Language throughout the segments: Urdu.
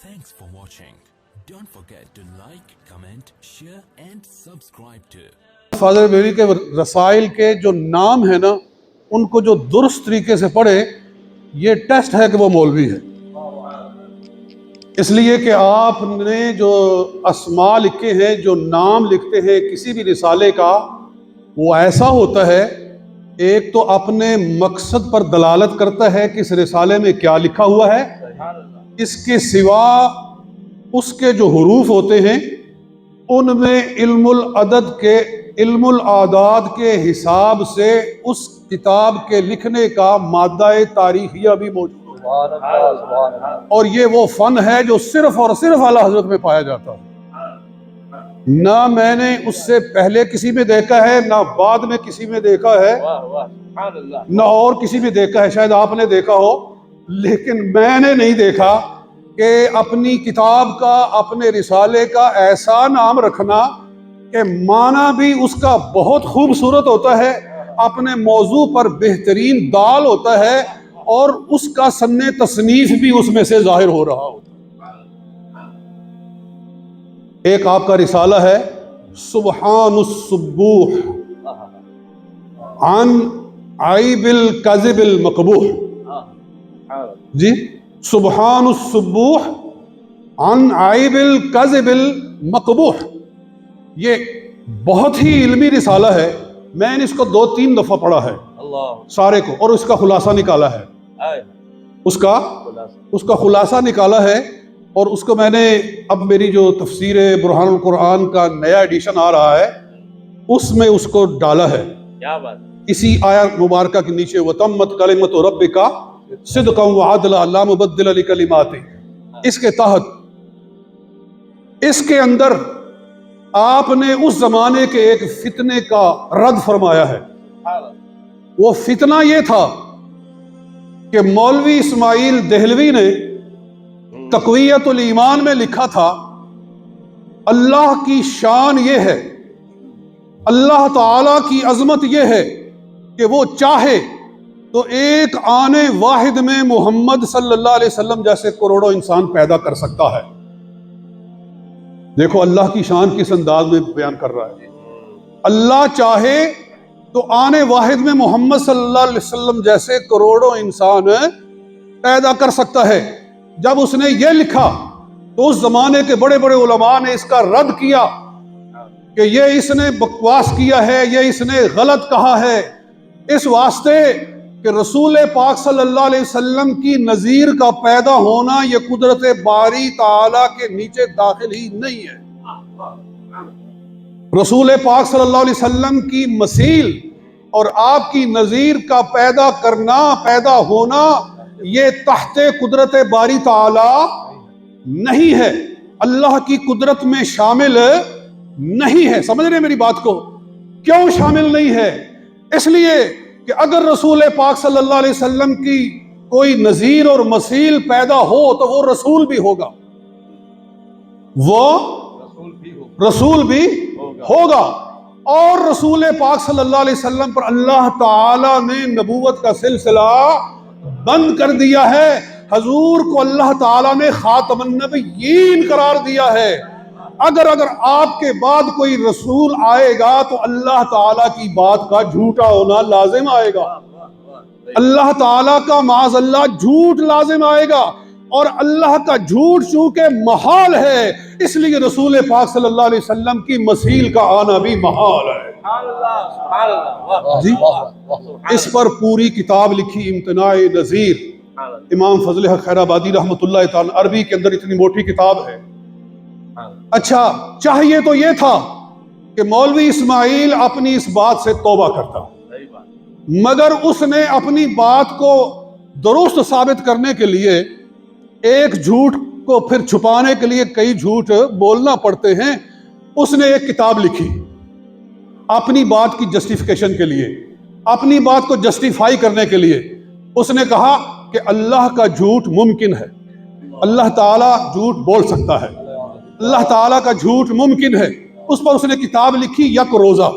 Thanks for watching. Don't forget to like, comment, share and subscribe to. فاضل بیری کے رسائل کے جو نام ہیں نا ان کو جو درست طریقے سے پڑھے یہ ٹیسٹ ہے کہ وہ مولوی ہے. اس لیے کہ آپ نے جو اسماء لکھے ہیں، جو نام لکھتے ہیں کسی بھی رسالے کا، وہ ایسا ہوتا ہے، ایک تو اپنے مقصد پر دلالت کرتا ہے کہ اس رسالے میں کیا لکھا ہوا ہے، اس کے سوا اس کے جو حروف ہوتے ہیں ان میں علم العدد کے علم الاعداد کے حساب سے اس کتاب کے لکھنے کا مادہ تاریخیہ بھی موجود ہے، اور یہ وہ فن ہے جو صرف اور صرف اعلیٰ حضرت میں پایا جاتا ہے. نہ میں نے اس سے پہلے کسی میں دیکھا ہے، نہ بعد میں کسی میں دیکھا ہے، نہ اور کسی میں دیکھا ہے. شاید آپ نے دیکھا ہو لیکن میں نے نہیں دیکھا کہ اپنی کتاب کا، اپنے رسالے کا ایسا نام رکھنا کہ معنی بھی اس کا بہت خوبصورت ہوتا ہے، اپنے موضوع پر بہترین دال ہوتا ہے، اور اس کا سن تصنیف بھی اس میں سے ظاہر ہو رہا ہوتا ہے. ایک آپ کا رسالہ ہے سبحان السبوح عن عیب الکذب المقبوح. جی، سبحان السبوح عن عیب الکذب المقبوح. یہ بہت ہی علمی رسالہ ہے. میں نے اس کو 2-3 دفعہ پڑھا ہے سارے کو، اور اس کا خلاصہ نکالا ہے، اس کا خلاصہ نکالا ہے. اور اس کو میں نے اب میری جو تفسیر برہان القرآن کا نیا ایڈیشن آ رہا ہے اس میں اس کو ڈالا ہے. اسی آیت مبارکہ کے نیچے وَتَمَّتْ كَلِمَةُ رَبِّكَ صِدْقًا وَعَدْلًا لَا مُبَدِّلَ لِكَلِمَاتِهِ. اس کے تحت اس کے اندر آپ نے اس زمانے کے ایک فتنے کا رد فرمایا ہے. وہ فتنہ یہ تھا کہ مولوی اسماعیل دہلوی نے تقویت الایمان میں لکھا تھا اللہ کی شان یہ ہے، اللہ تعالی کی عظمت یہ ہے کہ وہ چاہے تو ایک آنے واحد میں محمد صلی اللہ علیہ وسلم جیسے کروڑوں انسان پیدا کر سکتا ہے. دیکھو اللہ کی شان کس انداز میں بیان کر رہا ہے. اللہ چاہے تو آنے واحد میں محمد صلی اللہ علیہ وسلم جیسے کروڑوں انسان پیدا کر سکتا ہے. جب اس نے یہ لکھا تو اس زمانے کے بڑے بڑے علماء نے اس کا رد کیا کہ یہ اس نے بکواس کیا ہے، یہ اس نے غلط کہا ہے، اس واسطے کہ رسول پاک صلی اللہ علیہ وسلم کی نظیر کا پیدا ہونا یہ قدرت باری تعالی کے نیچے داخل ہی نہیں ہے. رسول پاک صلی اللہ علیہ وسلم کی مثیل اور آپ کی نظیر کا پیدا کرنا، پیدا ہونا یہ تحت قدرت باری تعالی نہیں ہے، اللہ کی قدرت میں شامل نہیں ہے. سمجھ رہے ہیں میری بات کو؟ کیوں شامل نہیں ہے؟ اس لیے کہ اگر رسول پاک صلی اللہ علیہ وسلم کی کوئی نظیر اور مثیل پیدا ہو تو وہ رسول بھی ہوگا، وہ رسول بھی ہوگا. اور رسول پاک صلی اللہ علیہ وسلم پر اللہ تعالی نے نبوت کا سلسلہ بند کر دیا ہے. حضور کو اللہ تعالی نے خاتم النبیین قرار دیا ہے. اگر آپ کے بعد کوئی رسول آئے گا تو اللہ تعالیٰ کی بات کا جھوٹا ہونا لازم آئے گا، اللہ تعالیٰ کا معاذ اللہ جھوٹ لازم آئے گا، اور اللہ کا جھوٹ چونکہ محال ہے اس لیے رسول پاک صلی اللہ علیہ وسلم کی مثیل کا آنا بھی محال ہے. جی، اس پر پوری کتاب لکھی امتناع نظیر، امام فضل حق خیر آبادی رحمۃ اللہ تعالی، عربی کے اندر اتنی موٹی کتاب ہے. اچھا، چاہیے تو یہ تھا کہ مولوی اسماعیل اپنی اس بات سے توبہ کرتا، مگر اس نے اپنی بات کو درست ثابت کرنے کے لیے ایک جھوٹ کو پھر چھپانے کے لیے کئی جھوٹ بولنا پڑتے ہیں. اس نے ایک کتاب لکھی اپنی بات کی جسٹیفیکیشن کے لیے، اپنی بات کو جسٹیفائی کرنے کے لیے. اس نے کہا کہ اللہ کا جھوٹ ممکن ہے، اللہ تعالیٰ جھوٹ بول سکتا ہے، اللہ تعالیٰ کا جھوٹ ممکن ہے. اس پر اس نے کتاب لکھی یک روزہ.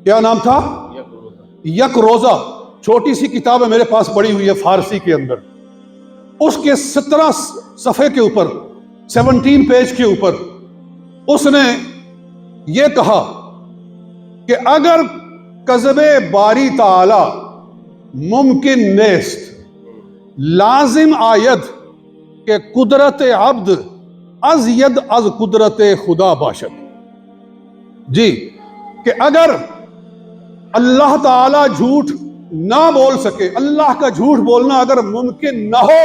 کیا نام تھا؟ یک روزہ. چھوٹی سی کتاب ہے، میرے پاس پڑی ہوئی ہے فارسی کے اندر. اس کے 17 صفحے کے اوپر 17 پیج کے اوپر اس نے یہ کہا کہ اگر کذب باری تعالی ممکن نیست، لازم آید کہ قدرت عبد از ید از قدرت خدا باشد. جی، کہ اگر اللہ تعالی جھوٹ نہ بول سکے، اللہ کا جھوٹ بولنا اگر ممکن نہ ہو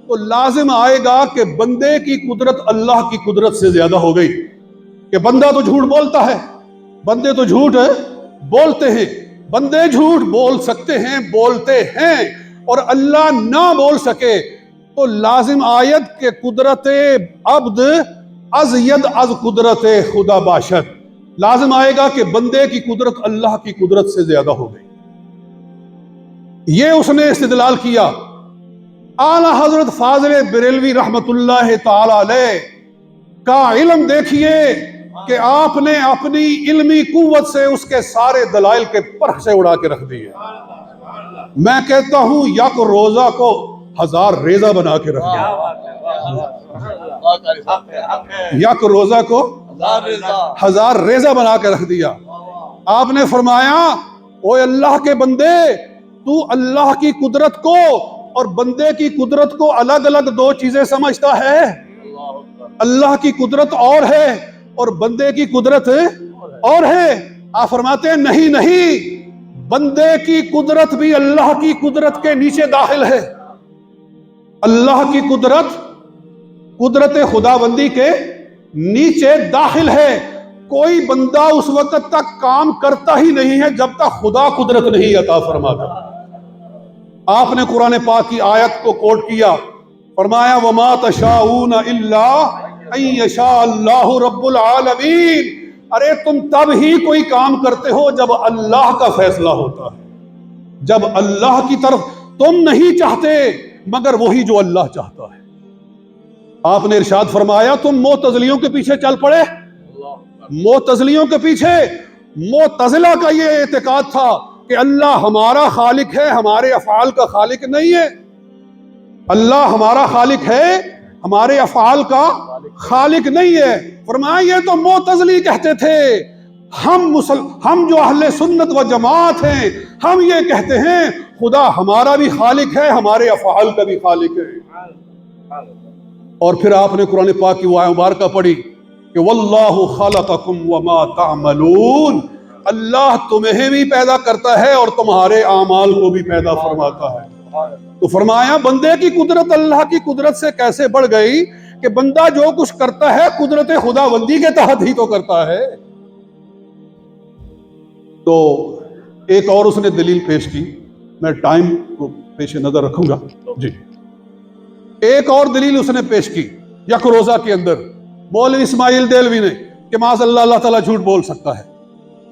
تو لازم آئے گا کہ بندے کی قدرت اللہ کی قدرت سے زیادہ ہو گئی. کہ بندہ تو جھوٹ بولتا ہے، بندے تو جھوٹ بولتے ہیں، بندے جھوٹ بول سکتے ہیں، بولتے ہیں، اور اللہ نہ بول سکے تو لازم آیت کہ قدرت عبد از ید از قدرت خدا باشد، لازم آئے گا کہ بندے کی قدرت اللہ کی قدرت سے زیادہ ہو گئی. یہ اس نے استدلال کیا. اعلیٰ حضرت فاضل بریلوی رحمت اللہ تعالی علیہ کا علم دیکھیے کہ آپ نے اپنی علمی قوت سے اس کے سارے دلائل کے پرخ سے اڑا کے رکھ دیے. میں کہتا ہوں یک روزہ کو 1000 ریزہ بنا کے رکھ دیا. یک روزہ کو 1000 ریزہ بنا کے رکھ دیا. آپ نے فرمایا اوے اللہ کے بندے، تو اللہ کی قدرت کو اور بندے کی قدرت کو الگ الگ دو چیزیں سمجھتا ہے. اللہ کی قدرت اور ہے اور بندے کی قدرت اور ہے. آپ فرماتے ہیں نہیں نہیں، بندے کی قدرت بھی اللہ کی قدرت کے نیچے داخل ہے. اللہ کی قدرت قدرت خدا بندی کے نیچے داخل ہے. کوئی بندہ اس وقت تک کام کرتا ہی نہیں ہے جب تک خدا قدرت نہیں عطا فرماتا. آپ نے قرآن پاک کی آیت کو کوٹ کیا، فرمایا وَمَا تَشَاءُونَ إِلَّا أَن يَشَاءَ اللَّهُ رَبُّ الْعَالَمِينَ. ارے تم تب ہی کوئی کام کرتے ہو جب اللہ کا فیصلہ ہوتا ہے، جب اللہ کی طرف تم نہیں چاہتے مگر وہی جو اللہ چاہتا ہے. آپ نے ارشاد فرمایا تم معتزلیوں کے پیچھے چل پڑے. معتزلیوں کے پیچھے، معتزلہ کا یہ اعتقاد تھا کہ اللہ ہمارا خالق ہے، ہمارے افعال کا خالق نہیں ہے. اللہ ہمارا خالق ہے، ہمارے افعال کا خالق نہیں ہے. فرمایا یہ تو معتزلی کہتے تھے. ہم جو اہل سنت و جماعت ہیں ہم یہ کہتے ہیں خدا ہمارا بھی خالق ہے، ہمارے افعال کا بھی خالق ہے. اور پھر آپ نے قرآن پاک کی وہ آیت مبارکہ پڑھی کہ واللہ خلقکم وما تعملون. اللہ تمہیں بھی پیدا کرتا ہے اور تمہارے اعمال کو بھی پیدا فرماتا ہے. تو فرمایا بندے کی قدرت اللہ کی قدرت سے کیسے بڑھ گئی کہ بندہ جو کچھ کرتا ہے قدرت خدا بندی کے تحت ہی تو کرتا ہے. تو ایک اور اس نے دلیل پیش کی، میں ٹائم کو پیش نظر رکھوں گا. جی، ایک اور دلیل اس نے پیش کی یک روزہ کے اندر مولوی اسماعیل دیلوی نے کہ معاذ اللہ اللہ تعالیٰ جھوٹ بول سکتا ہے.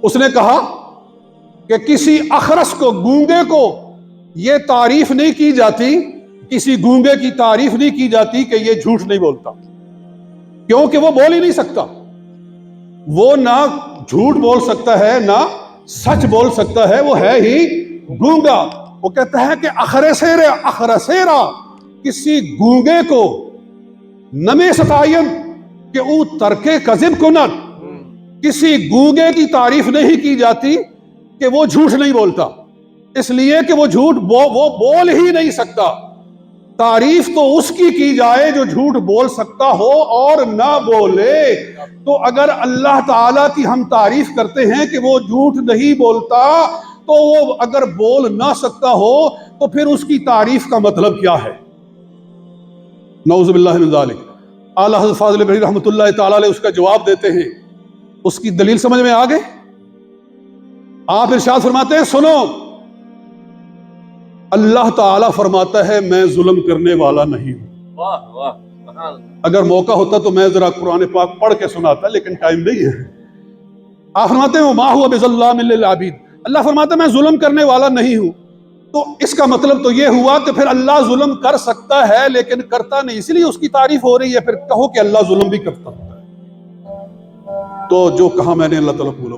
اس نے کہا کہ کسی اخرس کو، گونگے کو یہ تعریف نہیں کی جاتی، کسی گونگے کی تعریف نہیں کی جاتی کہ یہ جھوٹ نہیں بولتا، کیونکہ وہ بول ہی نہیں سکتا. وہ نہ جھوٹ بول سکتا ہے نہ سچ بول سکتا ہے، وہ ہے ہی گونگا. وہ کہتا ہے کہ اخرسیرا کسی گونگے کو نمے ستائین کہ او ترکے کذب کنن، کسی گونگے کی تعریف نہیں کی جاتی کہ وہ جھوٹ نہیں بولتا، اس لیے کہ وہ جھوٹ وہ بول ہی نہیں سکتا. تعریف تو اس کی جائے جو جھوٹ بول سکتا ہو اور نہ بولے. تو اگر اللہ تعالیٰ کی ہم تعریف کرتے ہیں کہ وہ جھوٹ نہیں بولتا تو وہ اگر بول نہ سکتا ہو تو پھر اس کی تعریف کا مطلب کیا ہے؟ نعوذ باللہ من ذالک. اعلیٰ حضرت فاضل بریلوی رحمۃ اللہ تعالیٰ علیہ اس کا جواب دیتے ہیں. اس کی دلیل سمجھ میں آ گئے؟ آپ ارشاد فرماتے ہیں سنو، اللہ تعالیٰ فرماتا ہے میں ظلم کرنے والا نہیں ہوں. اگر موقع ہوتا تو میں ذرا قرآن پاک پڑھ کے سناتا لیکن ٹائم نہیں ہے. آپ فرماتے ہیں وما هو بظلام للعبید، اللہ فرماتا ہے میں ظلم کرنے والا نہیں ہوں. تو اس کا مطلب تو یہ ہوا کہ پھر اللہ ظلم کر سکتا ہے لیکن کرتا نہیں، اس لیے اس کی تعریف ہو رہی ہے. پھر کہو کہ اللہ ظلم بھی کرتا ہے. تو جو کہا میں نے اللہ تعالیٰ کو